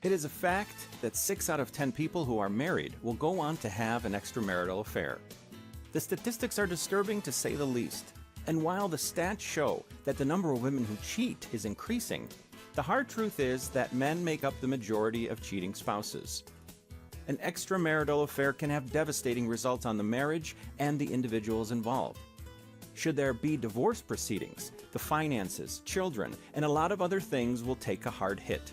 It is a fact that 6 out of 10 people who are married will go on to have an extramarital affair. The statistics are disturbing to say the least, and while the stats show that the number of women who cheat is increasing, the hard truth is that men make up the majority of cheating spouses. An extramarital affair can have devastating results on the marriage and the individuals involved. Should there be divorce proceedings, the finances, children, and a lot of other things will take a hard hit.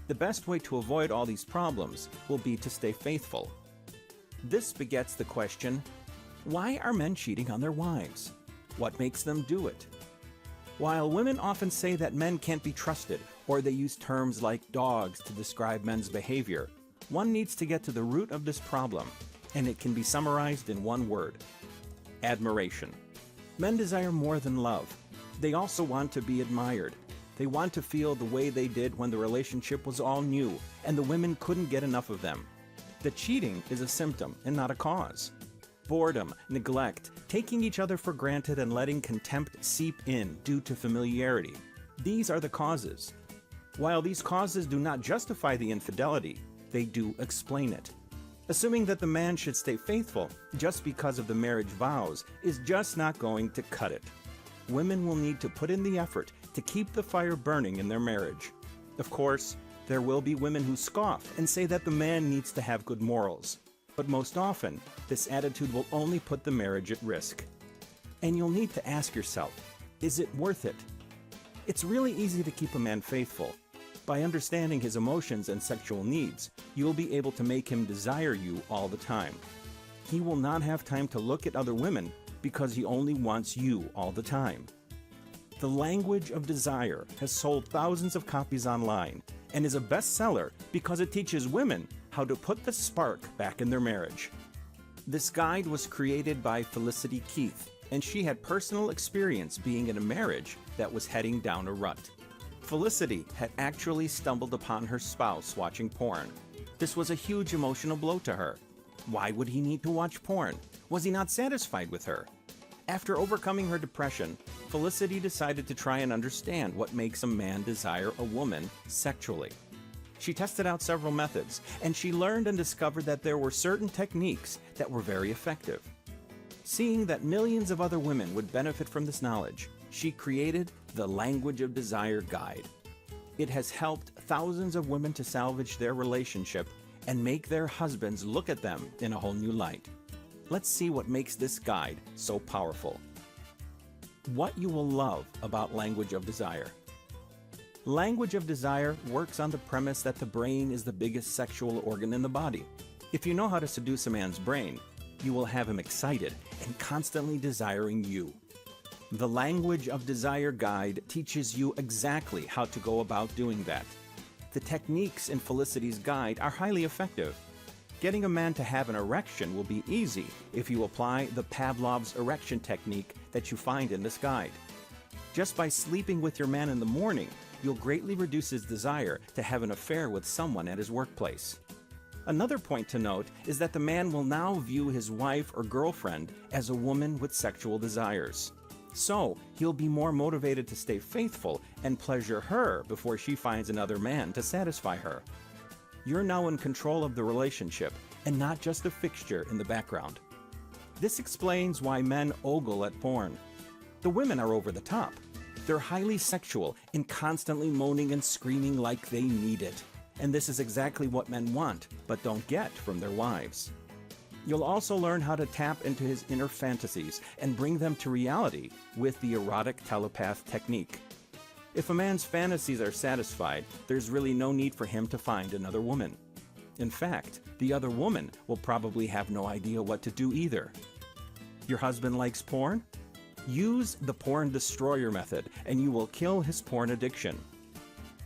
The best way to avoid all these problems will be to stay faithful. This begets the question, why are men cheating on their wives? What makes them do it? While women often say that men can't be trusted, or they use terms like dogs to describe men's behavior, one needs to get to the root of this problem, and it can be summarized in one word: admiration. Men desire more than love. They also want to be admired. They want to feel the way they did when the relationship was all new and the women couldn't get enough of them. The cheating is a symptom and not a cause. Boredom, neglect, taking each other for granted, and letting contempt seep in due to familiarity. These are the causes. While these causes do not justify the infidelity, they do explain it. Assuming that the man should stay faithful just because of the marriage vows is just not going to cut it. Women will need to put in the effort to keep the fire burning in their marriage. Of course, there will be women who scoff and say that the man needs to have good morals. But most often, this attitude will only put the marriage at risk. And you'll need to ask yourself, is it worth it? It's really easy to keep a man faithful. By understanding his emotions and sexual needs, you'll be able to make him desire you all the time. He will not have time to look at other women because he only wants you all the time. The Language of Desire has sold thousands of copies online and is a bestseller because it teaches women how to put the spark back in their marriage. This guide was created by Felicity, and she had personal experience being in a marriage that was heading down a rut. Felicity had actually stumbled upon her spouse watching porn. This was a huge emotional blow to her. Why would he need to watch porn? Was he not satisfied with her? After overcoming her depression, Felicity decided to try and understand what makes a man desire a woman sexually. She tested out several methods, and she learned and discovered that there were certain techniques that were very effective. Seeing that millions of other women would benefit from this knowledge, she created the Language of Desire Guide. It has helped thousands of women to salvage their relationship and make their husbands look at them in a whole new light. Let's see what makes this guide so powerful. What you will love about Language of Desire. Language of Desire works on the premise that the brain is the biggest sexual organ in the body. If you know how to seduce a man's brain, you will have him excited and constantly desiring you. The Language of Desire Guide teaches you exactly how to go about doing that. The techniques in Felicity's guide are highly effective. Getting a man to have an erection will be easy if you apply the Pavlov's erection technique that you find in this guide. Just by sleeping with your man in the morning, you'll greatly reduce his desire to have an affair with someone at his workplace. Another point to note is that the man will now view his wife or girlfriend as a woman with sexual desires. So, he'll be more motivated to stay faithful and pleasure her before she finds another man to satisfy her. You're now in control of the relationship and not just a fixture in the background. This explains why men ogle at porn. The women are over the top. They're highly sexual and constantly moaning and screaming like they need it. And this is exactly what men want, but don't get from their wives. You'll also learn how to tap into his inner fantasies and bring them to reality with the erotic telepath technique. If a man's fantasies are satisfied, there's really no need for him to find another woman. In fact, the other woman will probably have no idea what to do either. Your husband likes porn? Use the porn destroyer method and you will kill his porn addiction.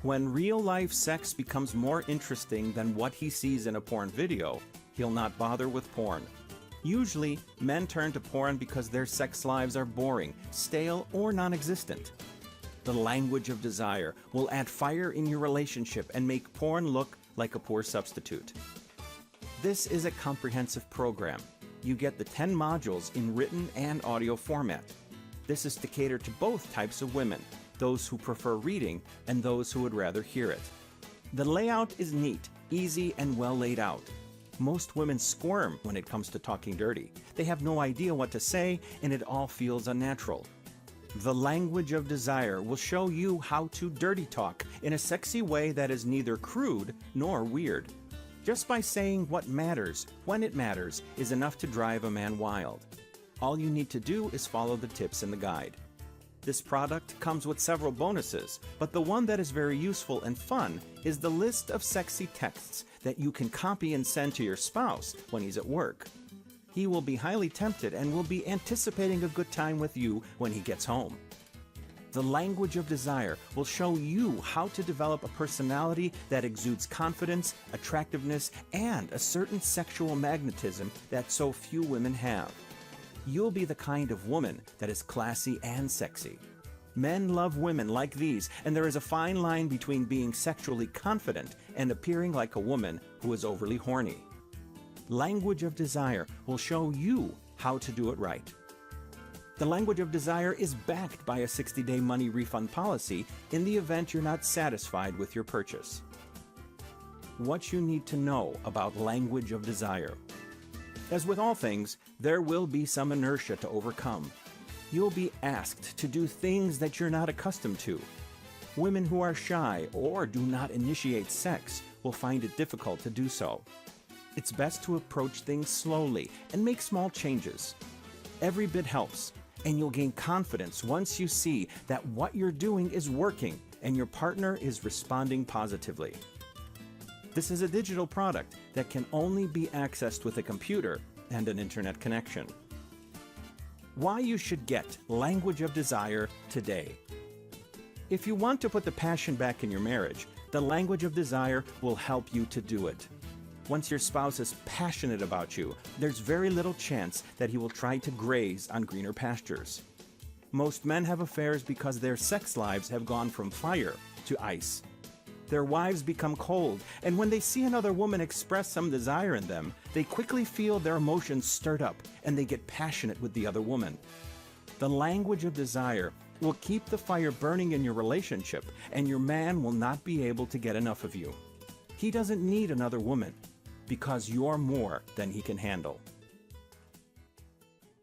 When real-life sex becomes more interesting than what he sees in a porn video, he'll not bother with porn. Usually, men turn to porn because their sex lives are boring, stale, or non-existent. The Language of Desire will add fire in your relationship and make porn look like a poor substitute. This is a comprehensive program. You get the 10 modules in written and audio format. This is to cater to both types of women, those who prefer reading and those who would rather hear it. The layout is neat, easy, and well laid out. Most women squirm when it comes to talking dirty. They have no idea what to say, and it all feels unnatural. The language of desire will show you how to dirty talk in a sexy way that is neither crude nor weird. Just by saying what matters, when it matters, is enough to drive a man wild. All you need to do is follow the tips in the guide. This product comes with several bonuses, but the one that is very useful and fun is the list of sexy texts that you can copy and send to your spouse when he's at work. He will be highly tempted and will be anticipating a good time with you when he gets home. The language of desire will show you how to develop a personality that exudes confidence, attractiveness, and a certain sexual magnetism that so few women have. You'll be the kind of woman that is classy and sexy. Men love women like these, and there is a fine line between being sexually confident and appearing like a woman who is overly horny. Language of desire will show you how to do it right. The language of desire is backed by a 60-day money refund policy in the event you're not satisfied with your purchase. What you need to know about language of desire. As with all things, there will be some inertia to overcome. You'll be asked to do things that you're not accustomed to. Women who are shy or do not initiate sex will find it difficult to do so. It's best to approach things slowly and make small changes. Every bit helps, and you'll gain confidence once you see that what you're doing is working and your partner is responding positively. This is a digital product that can only be accessed with a computer and an internet connection. Why you should get Language of Desire today. If you want to put the passion back in your marriage, the Language of Desire will help you to do it. Once your spouse is passionate about you, there's very little chance that he will try to graze on greener pastures. Most men have affairs because their sex lives have gone from fire to ice. Their wives become cold, and when they see another woman express some desire in them, they quickly feel their emotions stirred up, and they get passionate with the other woman. The language of desire will keep the fire burning in your relationship, and your man will not be able to get enough of you. He doesn't need another woman, because you're more than he can handle.